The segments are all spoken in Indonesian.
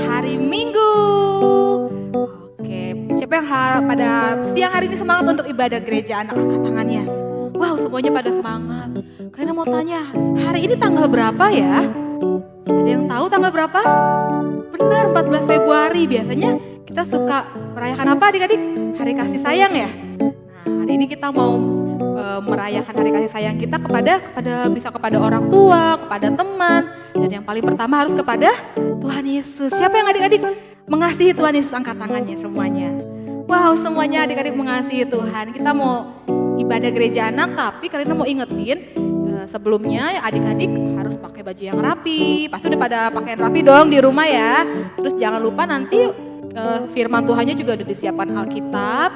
hari Minggu. Oke, siapa yang pada siang hari ini semangat untuk ibadah gereja anak, angkat tangannya. Wow, semuanya pada semangat. Kalian mau tanya, hari ini tanggal berapa ya? Ada yang tahu tanggal berapa? Benar, 14 Februari. Biasanya kita suka merayakan apa adik-adik? Hari kasih sayang ya? Nah, hari ini kita mau merayakan hari kasih sayang kita bisa kepada orang tua, kepada teman, dan yang paling pertama harus kepada Tuhan Yesus. Siapa yang adik-adik mengasihi Tuhan Yesus? Angkat tangannya semuanya. Wow, semuanya adik-adik mengasihi Tuhan. Kita mau ibadah gereja anak, tapi kalian mau ingetin sebelumnya adik-adik harus pakai baju yang rapi. Pasti udah pada pakaian rapi dong di rumah ya. Terus jangan lupa nanti firman Tuhannya juga udah disiapkan Alkitab.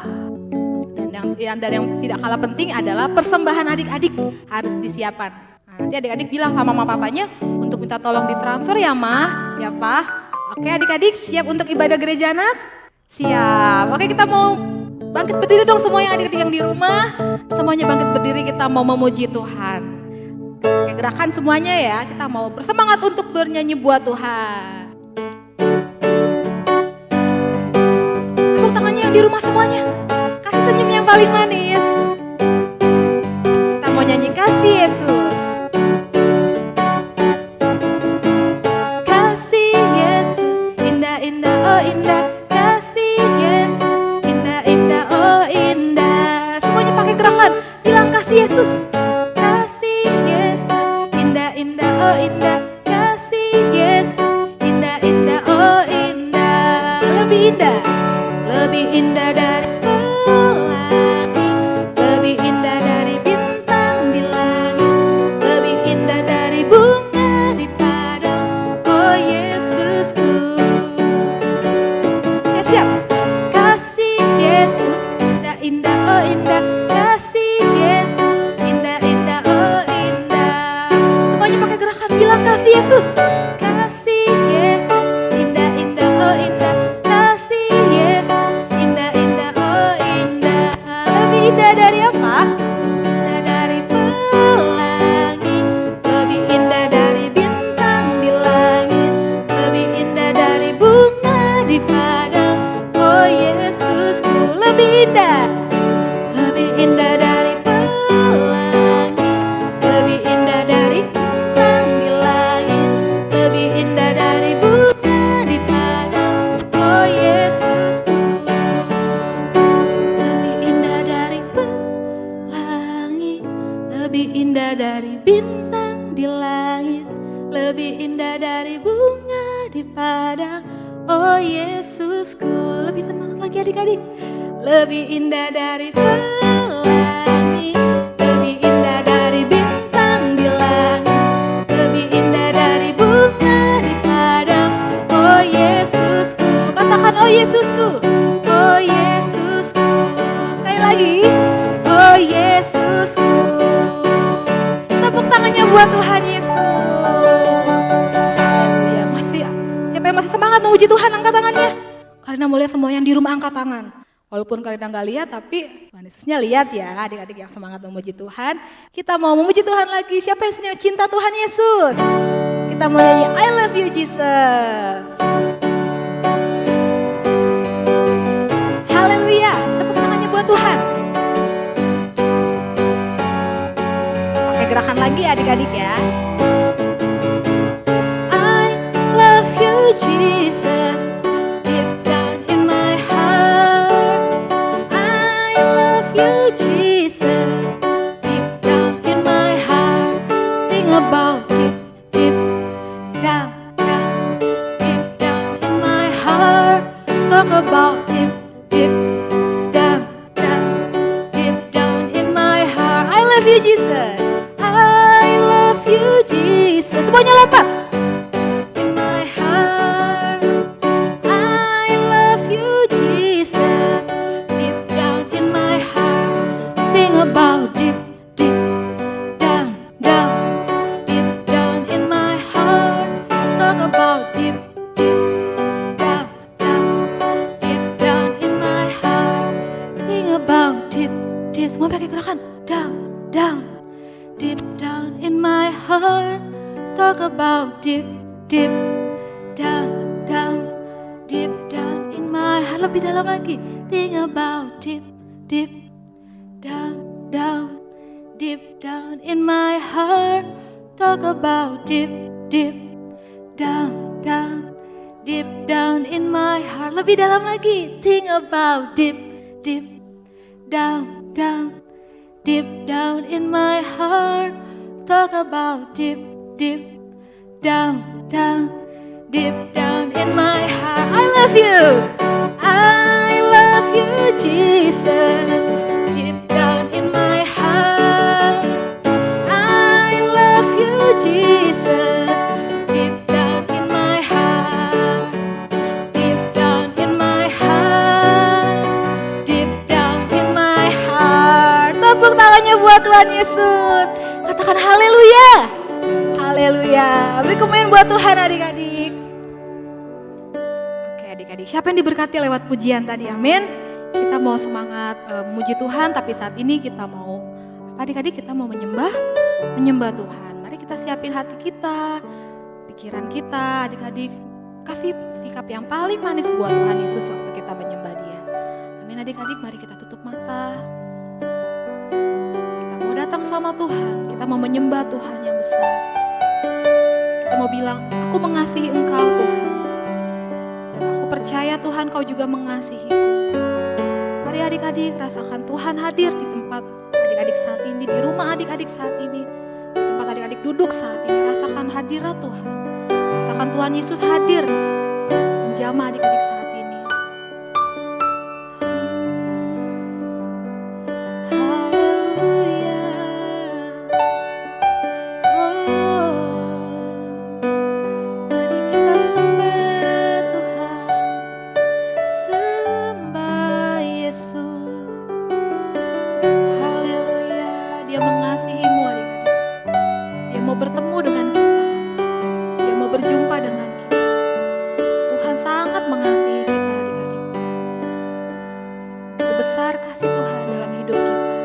Dan yang tidak kalah penting adalah persembahan adik-adik harus disiapkan. Nah, nanti adik-adik bilang sama mama papanya untuk minta tolong ditransfer ya ma, ya pa. Oke adik-adik siap untuk ibadah gereja anak? Siap. Oke kita mau bangkit berdiri dong semua yang adik-adik yang di rumah. Semuanya bangkit berdiri, kita mau memuji Tuhan. Oke gerakan semuanya ya, kita mau bersemangat untuk bernyanyi buat Tuhan. Tepuk tangannya yang di rumah semuanya. Senyum yang paling manis. Kita mau nyanyi kasih Yesus. Kasih Yesus, indah-indah oh indah. Kasih Yesus, indah-indah oh indah. Semuanya pakai gerakan, bilang kasih Yesus. Kasih Yesus, indah-indah oh indah. Kasih Yesus, indah-indah oh indah. Lebih indah, lebih indah dari lebih indah dari bintang di langit, lebih indah dari bunga di padang, oh Yesusku. Siap-siap. Kasih Yesus, indah-indah oh indah. Kasih Yesus, indah-indah oh indah. Semuanya pakai gerakan, bilang kasih Yesus. Kasih Yesus, indah-indah oh indah. Kasih Yesus, indah-indah oh indah. Lebih indah dari apa? Indah dari pelangi, lebih indah dari bintang di langit, lebih indah dari bunga di padang, oh Yesusku. Lebih indah dari pelangi, lebih indah dari bintang di langit, lebih indah dari bunga di padang, oh Yesusku. Lebih indah dari pelangi, lebih indah dari bintang di langit, lebih indah dari bunga di padang, oh Yesusku. Lebih semangat lagi adik-adik. Lebih indah dari pelangi, lebih indah dari bintang di langit, lebih indah dari bunga di padang, oh Yesusku. Katakan oh Yesusku, oh Yesusku. Sekali lagi, oh Yesusku. Tepuk tangannya buat Tuhan Yesus. Haleluya. Siapa yang masih semangat memuji Tuhan angkat tangannya. Karena mau lihat semua yang di rumah angkat tangan. Walaupun kalian nggak lihat, tapi Tuhan Yesusnya lihat ya adik-adik yang semangat memuji Tuhan. Kita mau memuji Tuhan lagi. Siapa yang sini cinta Tuhan Yesus? Kita mau nyanyi I love you Jesus. Haleluya. Tepuk tangannya buat Tuhan. Oke gerakan lagi adik-adik ya. I love you Jesus. Deep down in my heart. I love you Jesus. Deep down in my heart. Think about deep, deep down, down. Deep down in my heart. Talk about deep, deep down, down. Deep down in my heart. I love you Jesus. I love you Jesus. Semuanya lompat. In my heart. I love you Jesus. Deep down in my heart. Think about deep, deep down, down. Deep down in my heart. Talk about deep, deep down, down. Deep down in my heart. Think about deep, deep. Semua pakai gerakan. Down, down. Deep down in my heart. Talk about deep, deep down, down. lebih dalam lagi. Think about deep, deep down, down, deep down in my heart. Talk about deep, deep down, down, deep down in my heart. Lebih dalam lagi. Think about deep, deep down, down, deep down in my heart. Talk about deep, deep down, down, deep down in my heart. I love you. I love you, Jesus. Deep down in my heart. I love you, Jesus. Deep down in my heart. Deep down in my heart. Deep down in my heart. Tepuk tangannya buat Tuhan Yesus. Katakan haleluya. Haleluya. Beri komen buat Tuhan adik-adik. Oke adik-adik, siapa yang diberkati lewat pujian tadi, amin. Kita mau semangat memuji Tuhan, tapi saat ini kita mau, adik-adik kita mau menyembah Tuhan. Mari kita siapin hati kita, pikiran kita, adik-adik. Kasih sikap yang paling manis buat Tuhan Yesus waktu kita menyembah Dia. Amin adik-adik, mari kita tutup mata. Kita mau datang sama Tuhan, kita mau menyembah Tuhan yang besar. Kita mau bilang, aku mengasihi Engkau Tuhan. Dan aku percaya Tuhan Kau juga mengasihiku. Mari adik-adik rasakan Tuhan hadir di tempat adik-adik saat ini, di rumah adik-adik saat ini, di tempat adik-adik duduk saat ini. Rasakan hadirat Tuhan. Rasakan Tuhan Yesus hadir menjamah adik-adik saat ini. Haleluya. Mari kita sembah Tuhan, sembah Yesus. Haleluya. Dia mengasihimu adik-adik. Dia mau bertemu dengan kita. Dia mau berjumpa dengan kita. Tuhan sangat mengasihi kita adik-adik. Itu besar kasih Tuhan dalam hidup kita.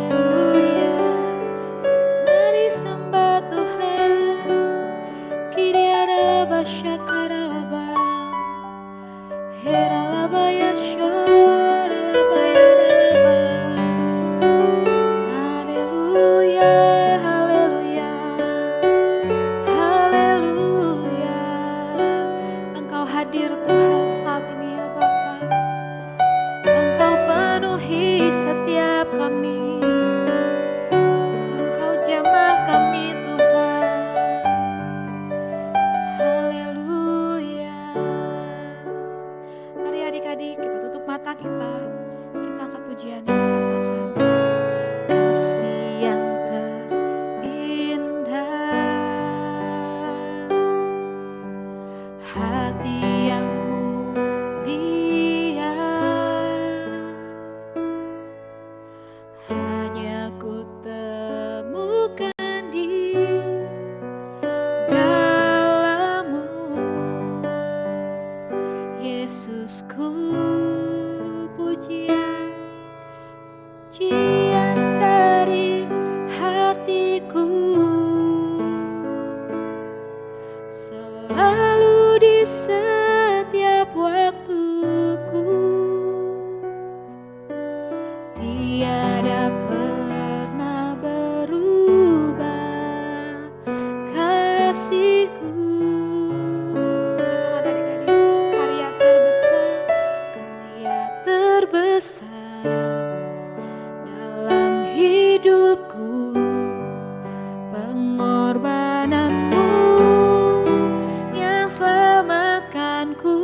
Haleluya. Mari sembah Tuhan. Kiriaralaba syakaralaba. Heralaba yashoralaba yaralaba. Haleluya, haleluya, haleluya. Engkau hadir Tuhan saat ini ya Bapa. Engkau penuhi setiap kami. Engkau jamah kami Tuhan. Haleluya. Mari adik-adik kita tutup mata kita. Kita angkat pujian yang katakan. Kasih yang terindah, hati yang mulia, hanya ku temukan di dalam-Mu, Yesusku. Pujian, pujian dari hatiku, selalu di setiap waktuku, tiada pernah berubah kasihku. Katakan adik-adik, karya terbesar dalam hidupku, pengorbananmu yang selamatkanku.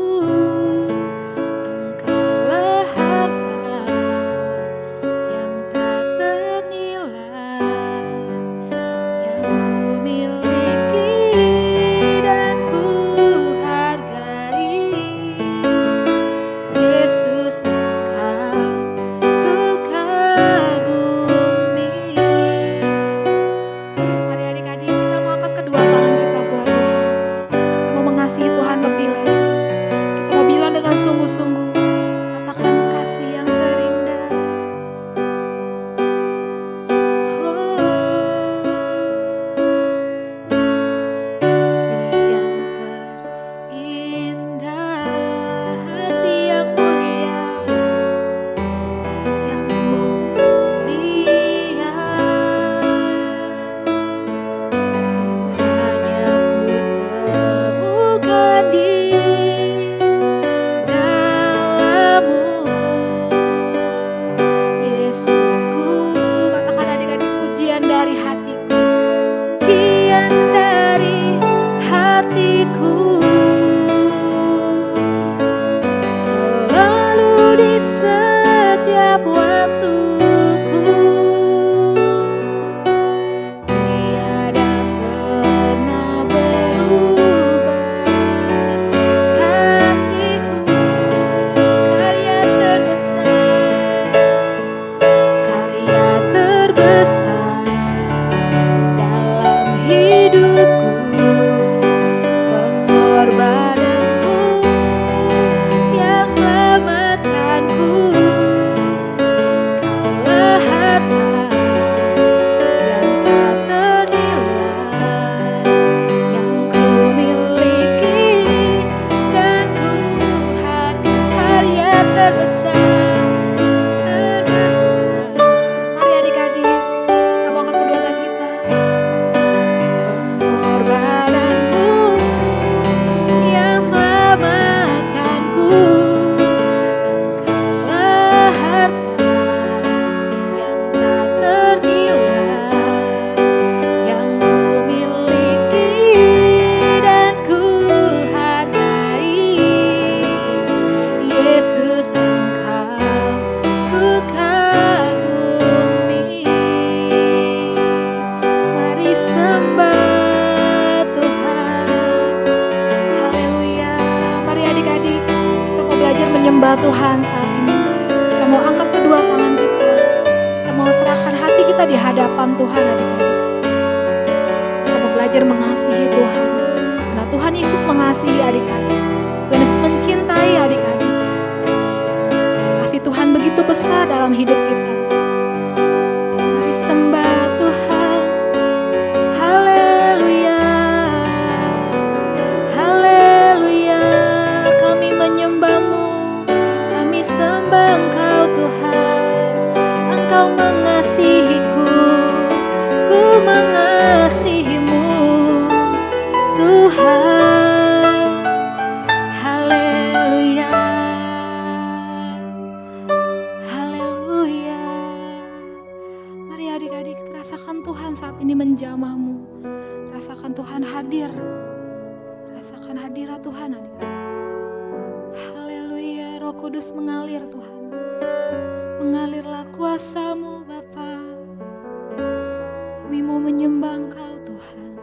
Engkaulah harta yang tak ternilai, yang ku miliki hidupku, pengorbananmu yang selamatkanku. Kaulah harta yang tak ternilai yang ku miliki, dan ku harga terbesar. Mari adik-adik, kita mau angkat kedua tangan kita. Pengorbananmu yang selamatkanku, engkaulah harta yang tak ternilai yang ku miliki, dan ku hargai. Yesus, Engkau ku kagumi. Mari sembah Tuhan. Haleluya. Mari adik-adik, kita mau belajar menyembah Tuhan saat ini. Kita mau angkat kedua tangan kita. Kita mau serahkan hati kita di hadapan Tuhan, adik-adik. Kita mau belajar mengasihi Tuhan. Karena Tuhan Yesus mengasihi adik-adik. Tuhan Yesus mencintai adik-adik. Kasih Tuhan begitu besar dalam hidup kita. Mari sembah Tuhan. Haleluya. Haleluya. Kami menyembah-Mu. Kami sembah Engkau Tuhan. Engkau mengasihiku. Ku mengasihi-Mu Tuhan. Haleluya. Haleluya. Mari adik-adik, rasakan Tuhan saat ini menjamah-Mu. Rasakan Tuhan hadir. Rasakan hadirat Tuhan, adik-adik. Haleluya. Roh Kudus mengalir Tuhan. Mengalirlah kuasa-Mu Bapa. Kami mau menyembah Engkau Tuhan.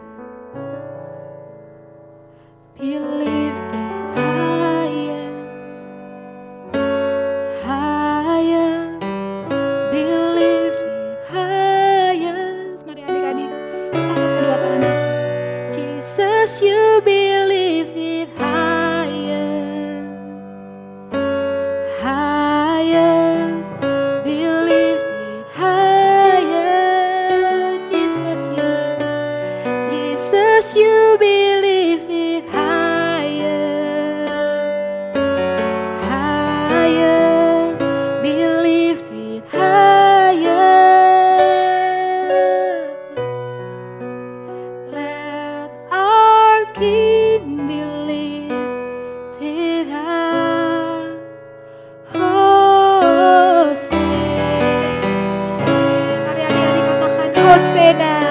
Be lifted higher, higher, be lifted higher. Mari adik-adik, angkat kedua tangan kita. Jesus, you be lifted higher, higher, be lifted higher. Jesus, you be lifted higher, higher, be lifted higher. Let our King be lifted high. Hosea. Mari adik-adik katakan Hosea.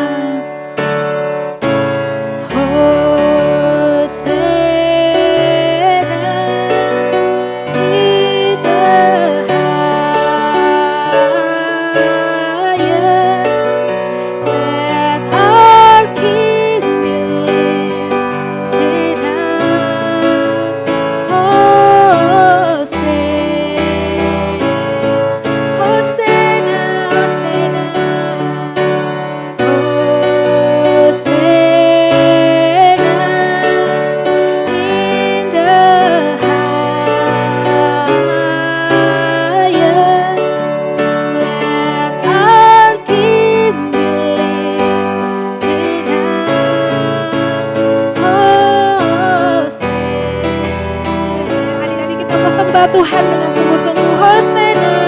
Tuhan dengan sungguh-sungguh. Hosana,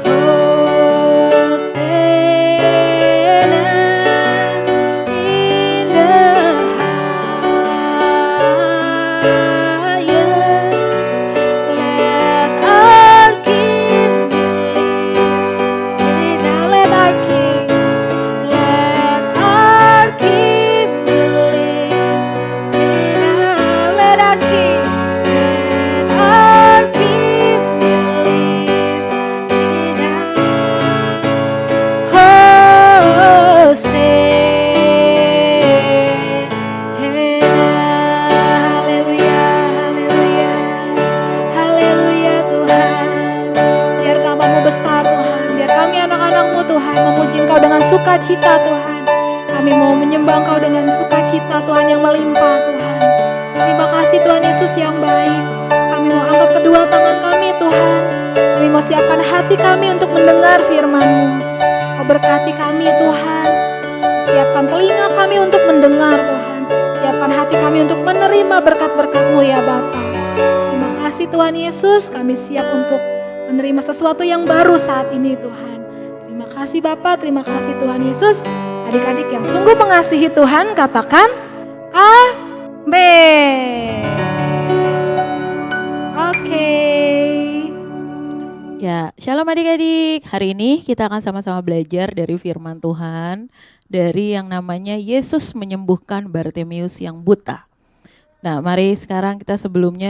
Hosana in the highest. Let our King be lifted high. Let our King be lifted high. Let our King. Tuhan, memuji Engkau dengan sukacita Tuhan. Kami mau menyembah Engkau dengan sukacita Tuhan yang melimpah Tuhan. Terima kasih Tuhan Yesus yang baik. Kami mau angkat kedua tangan kami Tuhan. Kami mau siapkan hati kami untuk mendengar firman-Mu. Kau berkati kami Tuhan. Siapkan telinga kami untuk mendengar Tuhan. Siapkan hati kami untuk menerima berkat-berkat-Mu ya Bapa. Terima kasih Tuhan Yesus. Kami siap untuk menerima sesuatu yang baru saat ini Tuhan. Terima kasih Bapa, terima kasih Tuhan Yesus. Adik-adik yang sungguh mengasihi Tuhan, katakan amin. Oke. Ya, shalom adik-adik. Hari ini kita akan sama-sama belajar dari firman Tuhan, dari yang namanya Yesus menyembuhkan Bartimeus yang buta. Nah, mari sekarang sebelum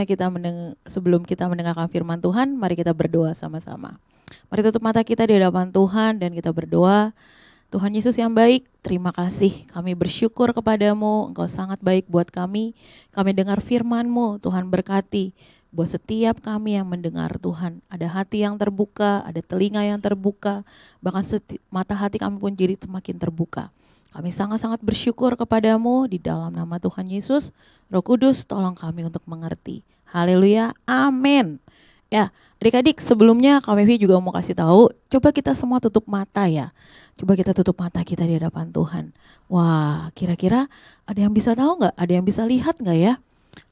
kita mendengarkan firman Tuhan, mari kita berdoa sama-sama. Mari tutup mata kita di hadapan Tuhan dan kita berdoa. Tuhan Yesus yang baik, terima kasih. Kami bersyukur kepadamu, Engkau sangat baik buat kami. Kami dengar firman-Mu, Tuhan berkati. Buat setiap kami yang mendengar Tuhan, ada hati yang terbuka, ada telinga yang terbuka, bahkan mata hati kami pun jadi semakin terbuka. Kami sangat-sangat bersyukur kepadamu di dalam nama Tuhan Yesus. Roh Kudus tolong kami untuk mengerti. Haleluya, amin. Ya, adik-adik sebelumnya kami juga mau kasih tahu, coba kita semua tutup mata ya. Coba kita tutup mata kita di hadapan Tuhan. Wah, kira-kira ada yang bisa tahu nggak? Ada yang bisa lihat nggak ya?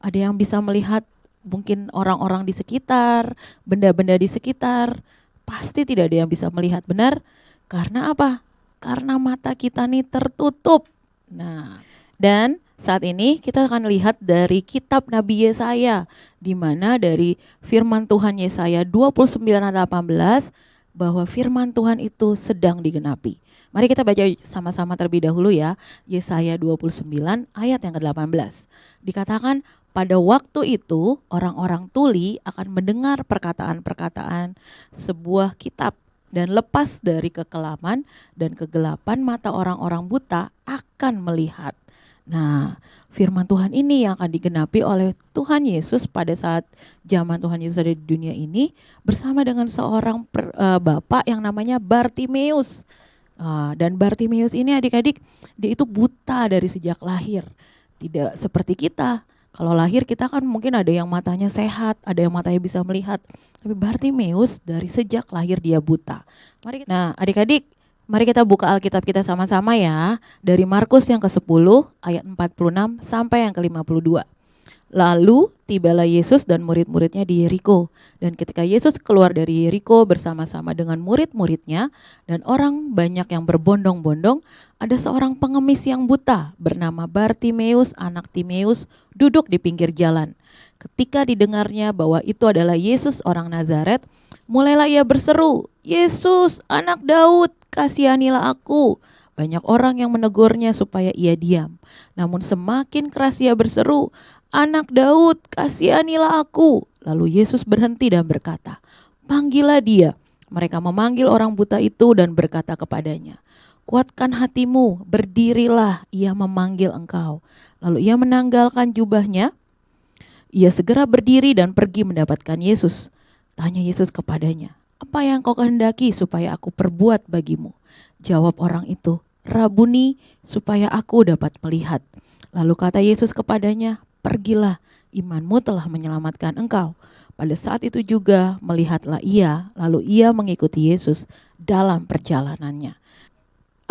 Ada yang bisa melihat mungkin orang-orang di sekitar, benda-benda di sekitar. Pasti tidak ada yang bisa melihat, benar? Karena apa? Karena mata kita nih tertutup. Nah, dan saat ini kita akan lihat dari kitab Nabi Yesaya, di mana dari firman Tuhan Yesaya 29 ayat 18 bahwa firman Tuhan itu sedang digenapi. Mari kita baca sama-sama terlebih dahulu ya. Yesaya 29 ayat yang ke-18. Dikatakan, pada waktu itu orang-orang tuli akan mendengar perkataan-perkataan sebuah kitab dan lepas dari kekelaman dan kegelapan mata orang-orang buta akan melihat. Nah, firman Tuhan ini yang akan digenapi oleh Tuhan Yesus pada saat zaman Tuhan Yesus ada di dunia ini bersama dengan seorang bapak yang namanya Bartimeus. Dan Bartimeus ini adik-adik, dia itu buta dari sejak lahir. Tidak seperti kita. Kalau lahir kita kan mungkin ada yang matanya sehat, ada yang matanya bisa melihat. Tapi Bartimeus dari sejak lahir dia buta. Nah adik-adik, mari kita buka Alkitab kita sama-sama ya. Dari Markus yang ke-10 ayat 46 sampai yang ke-52. Lalu tibalah Yesus dan murid-muridnya di Yeriko. Dan ketika Yesus keluar dari Yeriko bersama-sama dengan murid-muridnya dan orang banyak yang berbondong-bondong, ada seorang pengemis yang buta bernama Bartimeus, anak Timeus, duduk di pinggir jalan. Ketika didengarnya bahwa itu adalah Yesus orang Nazaret, mulailah ia berseru, "Yesus, anak Daud, kasihanilah aku." Banyak orang yang menegurnya supaya ia diam. Namun semakin keras ia berseru, "Anak Daud, kasihanilah aku." Lalu Yesus berhenti dan berkata, "Panggillah dia." Mereka memanggil orang buta itu dan berkata kepadanya, "Kuatkan hatimu, berdirilah, ia memanggil engkau." Lalu ia menanggalkan jubahnya. Ia segera berdiri dan pergi mendapatkan Yesus. Tanya Yesus kepadanya, "Apa yang kau kehendaki supaya aku perbuat bagimu?" Jawab orang itu, "Rabuni, supaya aku dapat melihat." Lalu kata Yesus kepadanya, "Pergilah, imanmu telah menyelamatkan engkau." Pada saat itu juga melihatlah ia, lalu ia mengikuti Yesus dalam perjalanannya.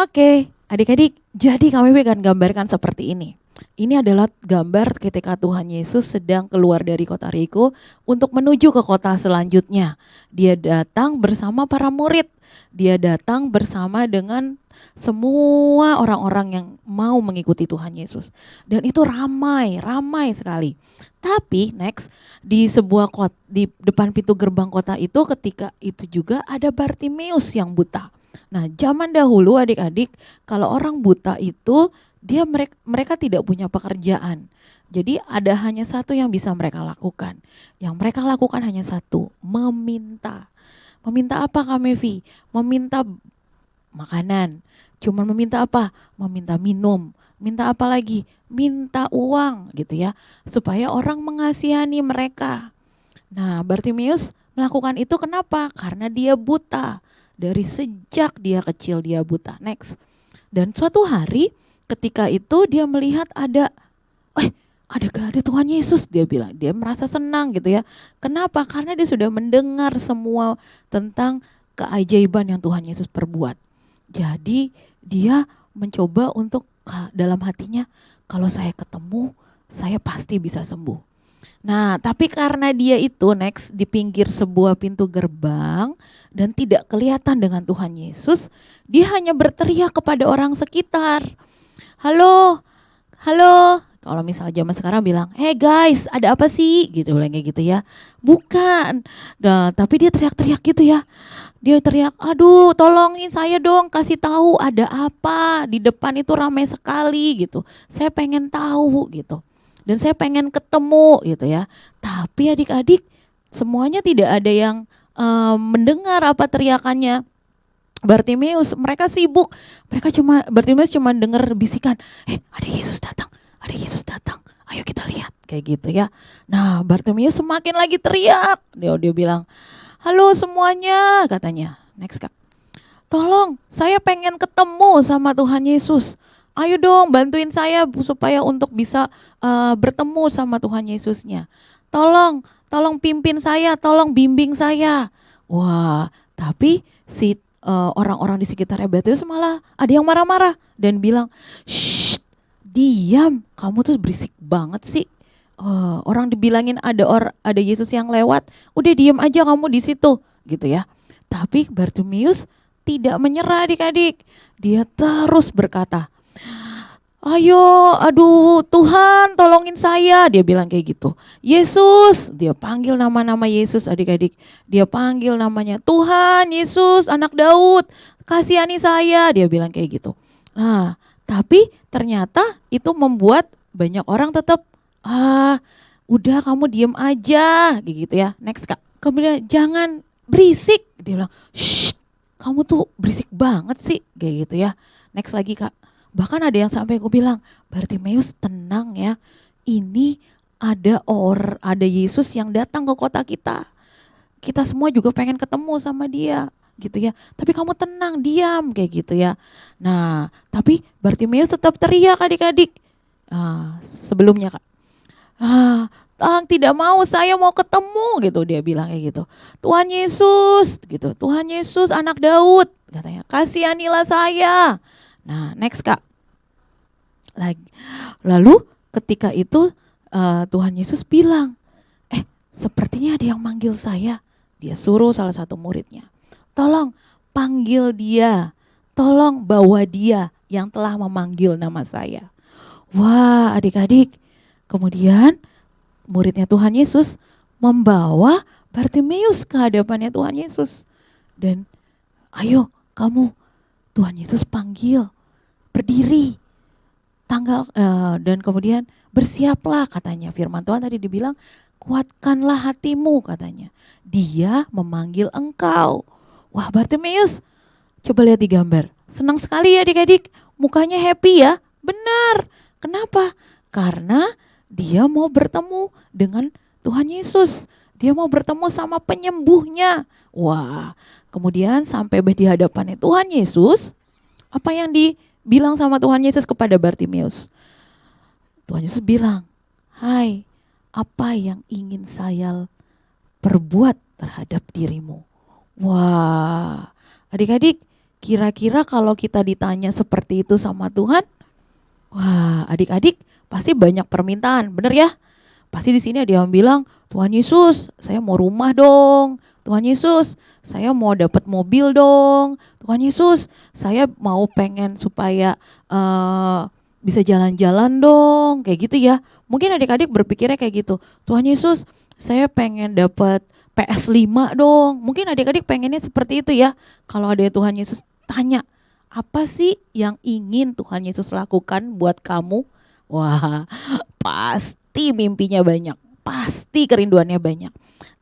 Oke, adik-adik, jadi kami akan gambarkan seperti ini. Ini adalah gambar ketika Tuhan Yesus sedang keluar dari kota Yeriko untuk menuju ke kota selanjutnya. Dia datang bersama para murid. Dia datang bersama dengan semua orang-orang yang mau mengikuti Tuhan Yesus. Dan itu ramai sekali. Tapi next, di sebuah kota, di depan pintu gerbang kota itu ketika itu juga ada Bartimeus yang buta. Nah, zaman dahulu adik-adik, kalau orang buta itu mereka tidak punya pekerjaan. Jadi ada hanya satu yang bisa mereka lakukan. Yang mereka lakukan hanya satu, meminta. Meminta apa Kak Mevi? Meminta makanan. Cuman meminta apa? Meminta minum. Minta apa lagi? Minta uang gitu ya. Supaya orang mengasihani mereka. Nah, Bartimeus melakukan itu kenapa? Karena dia buta. Dari sejak dia kecil dia buta. Next. Dan suatu hari ketika itu dia melihat ada Tuhan Yesus, dia bilang. Dia merasa senang gitu ya. Kenapa? Karena dia sudah mendengar semua tentang keajaiban yang Tuhan Yesus perbuat. Jadi dia mencoba untuk dalam hatinya, kalau saya ketemu, saya pasti bisa sembuh. Nah, tapi karena dia itu next di pinggir sebuah pintu gerbang dan tidak kelihatan dengan Tuhan Yesus, dia hanya berteriak kepada orang sekitar. Halo, halo. Kalau misalnya zaman sekarang bilang, hey guys, ada apa sih? Gitu, bilang kayak gitu ya. Bukan. Nah, tapi dia teriak-teriak gitu ya. Dia teriak, aduh tolongin saya dong, kasih tahu ada apa. Di depan itu ramai sekali gitu. Saya pengen tahu gitu. Dan saya pengen ketemu gitu ya. Tapi adik-adik semuanya tidak ada yang mendengar apa teriakannya Bartimeus. Mereka sibuk. Bartimeus cuma dengar bisikan, ada Yesus datang, ada Yesus datang. Ayo kita lihat, kayak gitu ya. Nah, Bartimeus semakin lagi teriak. Dia bilang, halo semuanya, katanya. Next Kak. Tolong, saya pengen ketemu sama Tuhan Yesus. Ayo dong bantuin saya supaya untuk bisa bertemu sama Tuhan Yesusnya. Tolong pimpin saya, tolong bimbing saya. Wah, tapi si orang-orang di sekitarnya Bartimeus malah ada yang marah-marah dan bilang, shh, diam, kamu tuh berisik banget sih. Orang dibilangin ada Yesus yang lewat, udah diam aja kamu di situ, gitu ya. Tapi Bartimeus tidak menyerah adik-adik. Dia terus berkata, ayo, aduh Tuhan tolongin saya. Dia bilang kayak gitu. Yesus, dia panggil nama-nama Yesus adik-adik. Dia panggil namanya, Tuhan Yesus anak Daud, kasihani saya. Dia bilang kayak gitu. Nah, tapi ternyata itu membuat banyak orang tetap, udah kamu diem aja gitu ya. Next Kak. Kemudian jangan berisik. Dia bilang, shh, kamu tuh berisik banget sih, kayak gitu ya. Next lagi Kak. Bahkan ada yang sampai aku bilang, Bartimeus tenang ya. Ini ada Yesus yang datang ke kota kita. Kita semua juga pengen ketemu sama dia, gitu ya. Tapi kamu tenang, diam, kayak gitu ya. Nah, tapi Bartimeus tetap teriak adik-adik. Sebelumnya Kak. Tidak mau, saya mau ketemu gitu, dia bilang kayak gitu. Tuhan Yesus gitu, Tuhan Yesus anak Daud, katanya, kasihanilah saya. Nah, next Kak. Lalu ketika itu Tuhan Yesus bilang, sepertinya ada yang manggil saya. Dia suruh salah satu muridnya, tolong panggil dia, tolong bawa dia yang telah memanggil nama saya. Wah adik-adik, kemudian muridnya Tuhan Yesus membawa Bartimeus ke hadapannya Tuhan Yesus. Dan ayo kamu, Tuhan Yesus panggil, berdiri, dan kemudian bersiaplah, katanya. Firman Tuhan tadi dibilang, kuatkanlah hatimu, katanya. Dia memanggil engkau. Wah Bartimeus, coba lihat di gambar. Senang sekali ya adik-adik, mukanya happy ya. Benar. Kenapa? Karena dia mau bertemu dengan Tuhan Yesus. Dia mau bertemu sama penyembuhnya. Wah, kemudian sampai di hadapannya Tuhan Yesus, apa yang dibilang sama Tuhan Yesus kepada Bartimeus? Tuhan Yesus bilang, hai, apa yang ingin saya perbuat terhadap dirimu? Wah, adik-adik, kira-kira kalau kita ditanya seperti itu sama Tuhan, wah, adik-adik pasti banyak permintaan, bener ya? Pasti di sini ada yang bilang, Tuhan Yesus, saya mau rumah dong. Tuhan Yesus, saya mau dapat mobil dong. Tuhan Yesus, saya mau pengen supaya bisa jalan-jalan dong, kayak gitu ya. Mungkin adik-adik berpikirnya kayak gitu. Tuhan Yesus, saya pengen dapat PS5 dong. Mungkin adik-adik pengennya seperti itu ya. Kalau ada Tuhan Yesus tanya, apa sih yang ingin Tuhan Yesus lakukan buat kamu? Wah, pasti mimpinya banyak, pasti kerinduannya banyak.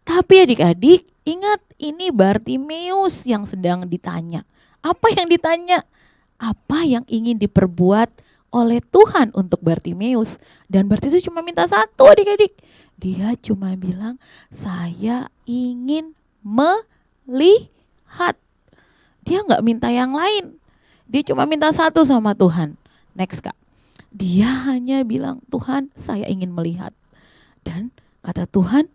Tapi adik-adik, ingat ini Bartimeus yang sedang ditanya. Apa yang ditanya? Apa yang ingin diperbuat oleh Tuhan untuk Bartimeus? Dan Bartimeus cuma minta satu adik-adik. Dia cuma bilang, saya ingin melihat. Dia nggak minta yang lain. Dia cuma minta satu sama Tuhan. Next Kak. Dia hanya bilang, Tuhan saya ingin melihat. Dan kata Tuhan,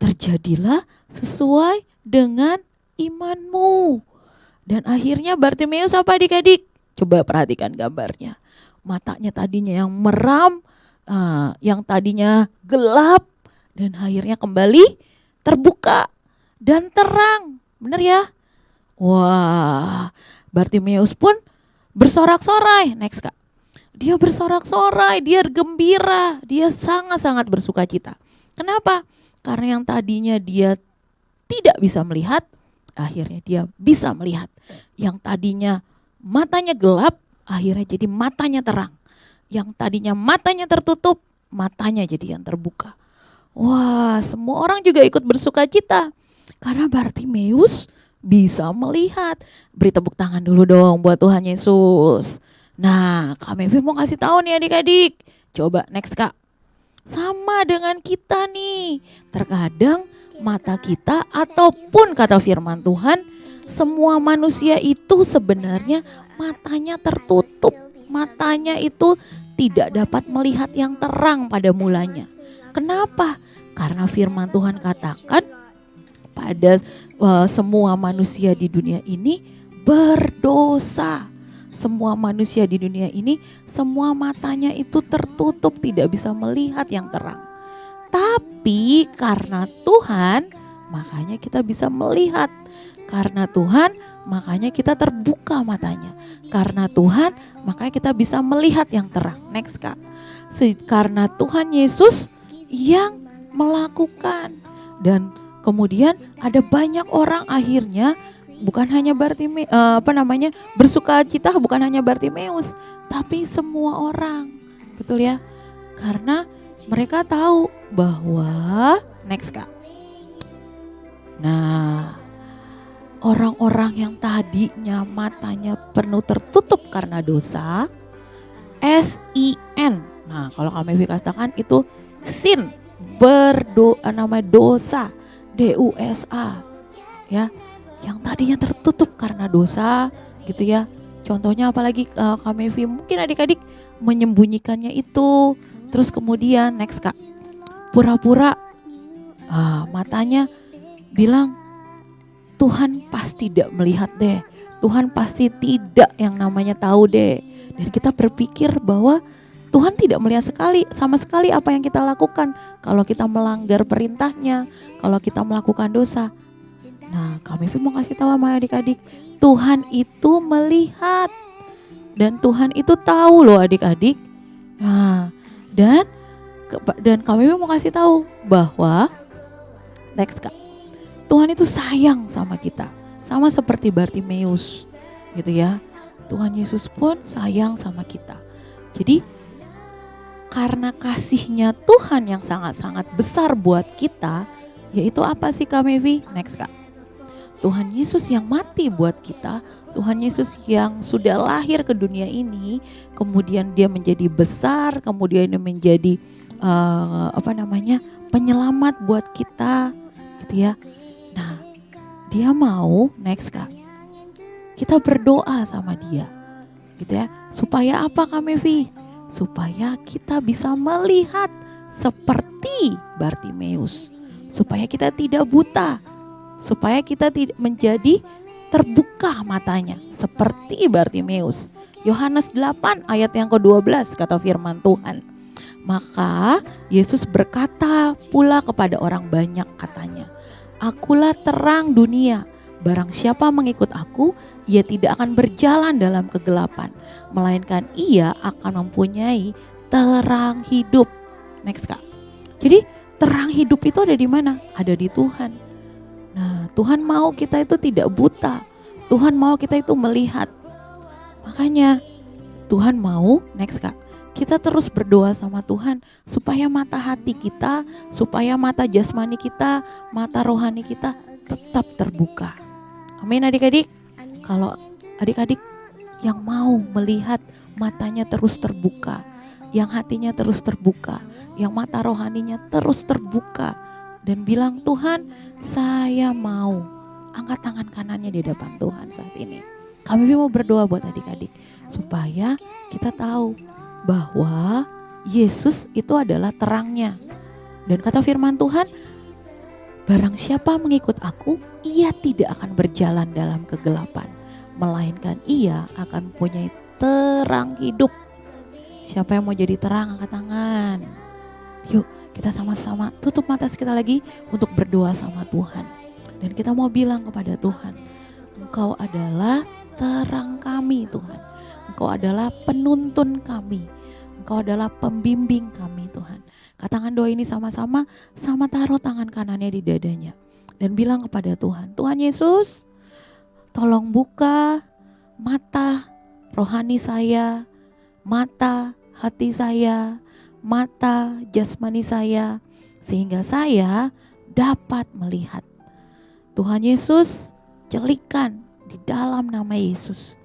terjadilah sesuai dengan imanmu. Dan akhirnya Bartimeus apa adik-adik? Coba perhatikan gambarnya. Matanya tadinya yang meram, yang tadinya gelap, dan akhirnya kembali terbuka dan terang. Benar ya? Wah, Bartimeus pun bersorak-sorai. Next Kak. Dia bersorak-sorai, dia gembira, dia sangat-sangat bersuka cita. Kenapa? Karena yang tadinya dia tidak bisa melihat, akhirnya dia bisa melihat. Yang tadinya matanya gelap, akhirnya jadi matanya terang. Yang tadinya matanya tertutup, matanya jadi yang terbuka. Wah, semua orang juga ikut bersuka cita. Karena Bartimeus bisa melihat. Beri tepuk tangan dulu dong buat Tuhan Yesus. Nah, Kak Mevi mau kasih tahu nih adik-adik. Coba next Kak. Sama dengan kita nih. Terkadang mata kita ataupun kata firman Tuhan, semua manusia itu sebenarnya matanya tertutup. Matanya itu tidak dapat melihat yang terang pada mulanya. Kenapa? Karena firman Tuhan katakan pada semua manusia di dunia ini berdosa. Semua manusia di dunia ini, semua matanya itu tertutup, tidak bisa melihat yang terang. Tapi karena Tuhan, makanya kita bisa melihat. Karena Tuhan, makanya kita terbuka matanya. Karena Tuhan, makanya kita bisa melihat yang terang. Next Kak. Karena Tuhan Yesus yang melakukan. Dan kemudian ada banyak orang akhirnya bukan hanya bersuka cita, bukan hanya Bartimeus, tapi semua orang. Betul ya? Karena mereka tahu bahwa next Kak. Nah, orang-orang yang tadinya matanya penuh tertutup karena dosa, sin. Nah, kalau kami katakan itu sin, namanya dosa, DUSA. Ya, yang tadinya tertutup karena dosa, gitu ya. Contohnya apalagi kami mungkin adik-adik menyembunyikannya itu. Terus kemudian next Kak, pura-pura matanya bilang Tuhan pasti tidak melihat deh, Tuhan pasti tidak yang namanya tahu deh. Dan kita berpikir bahwa Tuhan tidak melihat sama sekali apa yang kita lakukan. Kalau kita melanggar perintahnya, kalau kita melakukan dosa. Nah, kami mau kasih tahu sama adik-adik, Tuhan itu melihat. Dan Tuhan itu tahu loh adik-adik. Nah, dan kami mau kasih tahu bahwa next Kak, Tuhan itu sayang sama kita, sama seperti Bartimeus, gitu ya. Tuhan Yesus pun sayang sama kita. Jadi karena kasihnya Tuhan yang sangat-sangat besar buat kita, yaitu apa sih Kak Mevi? Next Kak. Tuhan Yesus yang mati buat kita, Tuhan Yesus yang sudah lahir ke dunia ini, kemudian dia menjadi besar, kemudian dia menjadi penyelamat buat kita, gitu ya. Nah, dia mau next Kak, kita berdoa sama dia, gitu ya. Supaya apa Kak Mevi? Supaya kita bisa melihat seperti Bartimeus, supaya kita tidak buta, supaya kita tidak menjadi terbuka matanya seperti Bartimeus. Yohanes 8 ayat yang ke-12 kata firman Tuhan. Maka Yesus berkata pula kepada orang banyak katanya, Akulah terang dunia, barang siapa mengikut aku, ia tidak akan berjalan dalam kegelapan, melainkan ia akan mempunyai terang hidup. Next Kak. Jadi terang hidup itu ada di mana? Ada di Tuhan. Nah, Tuhan mau kita itu tidak buta. Tuhan mau kita itu melihat. Makanya Tuhan mau, next Kak, kita terus berdoa sama Tuhan supaya mata hati kita, supaya mata jasmani kita, mata rohani kita tetap terbuka. Amin adik-adik. Kalau adik-adik yang mau melihat matanya terus terbuka, yang hatinya terus terbuka, yang mata rohaninya terus terbuka, dan bilang Tuhan saya mau, angkat tangan kanannya di depan Tuhan saat ini. Kami mau berdoa buat adik-adik. supaya kita tahu bahwa Yesus itu adalah terangnya. Dan kata firman Tuhan, barang siapa mengikut aku, ia tidak akan berjalan dalam kegelapan, melainkan ia akan mempunyai terang hidup. Siapa yang mau jadi terang, angkat tangan. Yuk kita sama-sama tutup mata sekali lagi untuk berdoa sama Tuhan. Dan kita mau bilang kepada Tuhan, Engkau adalah terang kami Tuhan. Engkau adalah penuntun kami. Engkau adalah pembimbing kami Tuhan. Katakan doa ini sama-sama, sama taruh tangan kanannya di dadanya. Dan bilang kepada Tuhan, Tuhan Yesus, tolong buka mata rohani saya, mata hati saya, mata jasmani saya, sehingga saya dapat melihat. Tuhan Yesus, jelikan di dalam nama Yesus.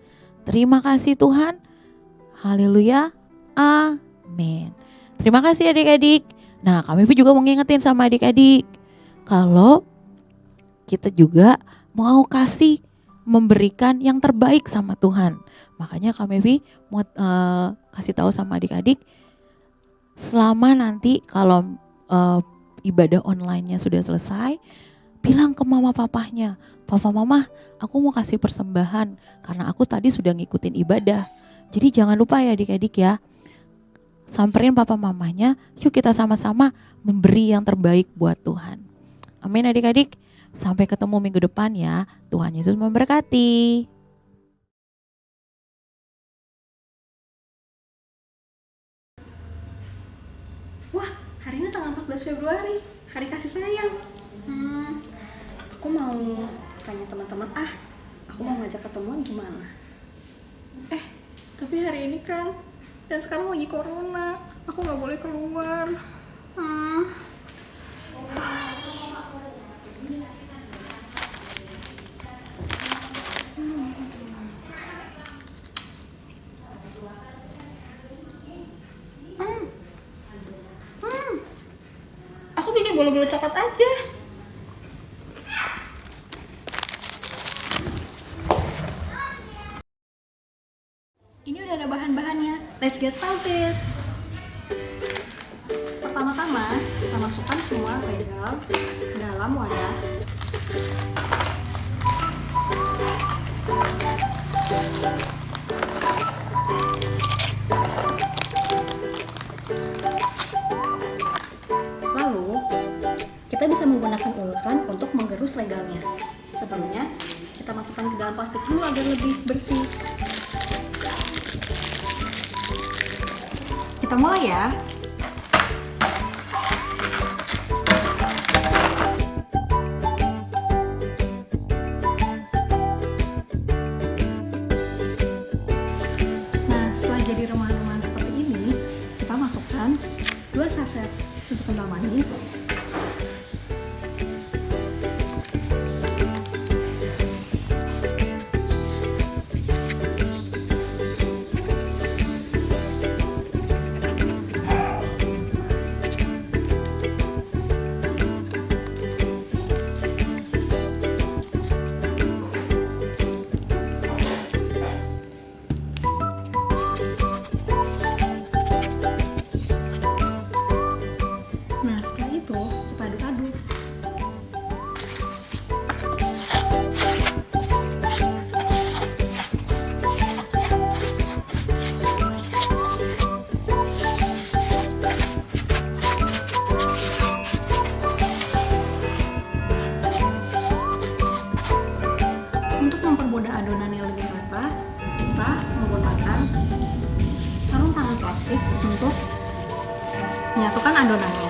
Terima kasih Tuhan. Haleluya. Amin. Terima kasih adik-adik. Nah, kami juga mau ngingetin sama adik-adik, kalau kita juga mau memberikan yang terbaik sama Tuhan. Makanya kami mau kasih tahu sama adik-adik, selama nanti kalau ibadah online-nya sudah selesai, bilang ke mama papahnya, papa mama aku mau kasih persembahan karena aku tadi sudah ngikutin ibadah. Jadi jangan lupa ya adik-adik ya, samperin papa mamanya, yuk kita sama-sama memberi yang terbaik buat Tuhan. Amin adik-adik. Sampai ketemu minggu depan ya. Tuhan Yesus memberkati. Wah, hari ini tanggal 14 Februari, hari kasih sayang. Aku mau tanya teman-teman, aku mau ngajak ketemuan gimana? Tapi hari ini kan, dan sekarang lagi corona, aku nggak boleh keluar. Aku bikin bolu-bolu coklat aja. Ini udah ada bahan-bahannya. Let's get started. Pertama-tama, kita masukkan semua regal ke dalam wadah. Lalu, kita bisa menggunakan ulekan untuk menggerus regalnya. Sebelumnya, kita masukkan ke dalam plastik dulu agar lebih bersih. Kita mulai ya. Nah, setelah jadi remahan-remahan seperti ini, kita masukkan 2 saset susu kental manis, adonan yang lebih rata, kita menggunakan sarung tangan plastik untuk menyatukan adonannya.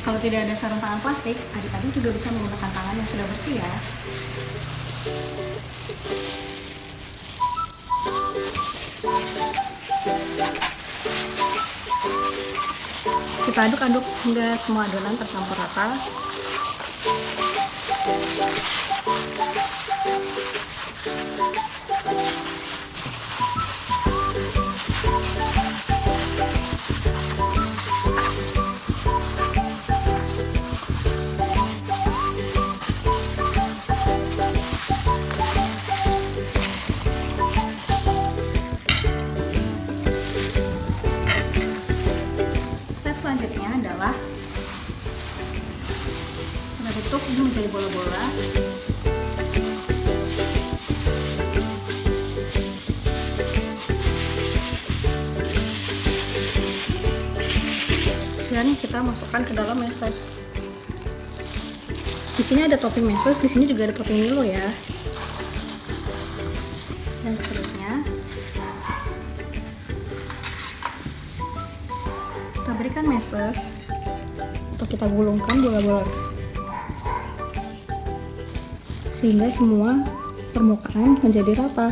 Kalau tidak ada sarung tangan plastik, adik-adik juga bisa menggunakan tangan yang sudah bersih ya. Kita aduk-aduk hingga semua adonan tercampur rata. dan kita masukkan ke dalam meses. Di sini ada topping meses, di sini juga ada topping Milo ya. Dan seterusnya kita berikan meses atau kita gulungkan bola-bola sehingga semua permukaan menjadi rata.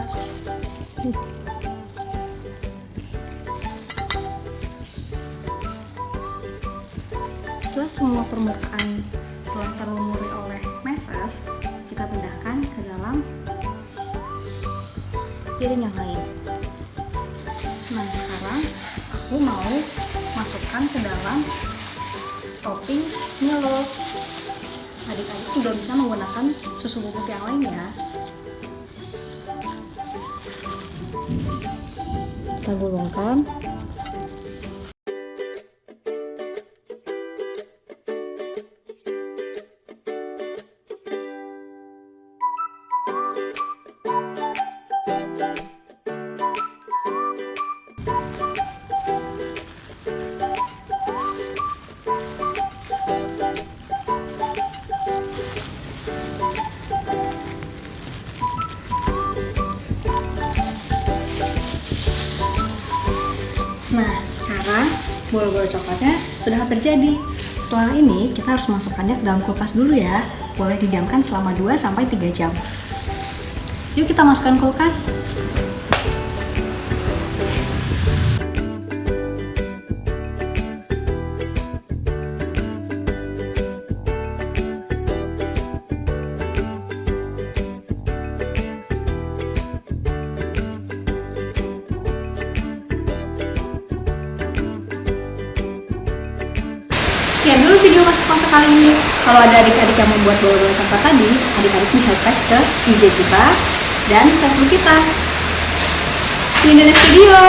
Setelah semua permukaan telah terlumuri oleh meses, kita pindahkan ke dalam piring yang lain. Nah, sekarang aku mau masukkan ke dalam topping Milo. Adik-adik juga bisa menggunakan susu bubuk yang lain ya. Kita gulungkan. Nah, sekarang bola-bola coklatnya sudah hampir jadi. Setelah ini kita harus masukkannya ke dalam kulkas dulu ya. Boleh didiamkan selama 2-3 jam. Yuk kita masukkan kulkas. Sekian dulu video masak-masak kali ini. Kalau ada adik-adik yang membuat bola-bola coklat tadi, adik-adik bisa tag ke IG kita dan Facebook kita. See you in the next video.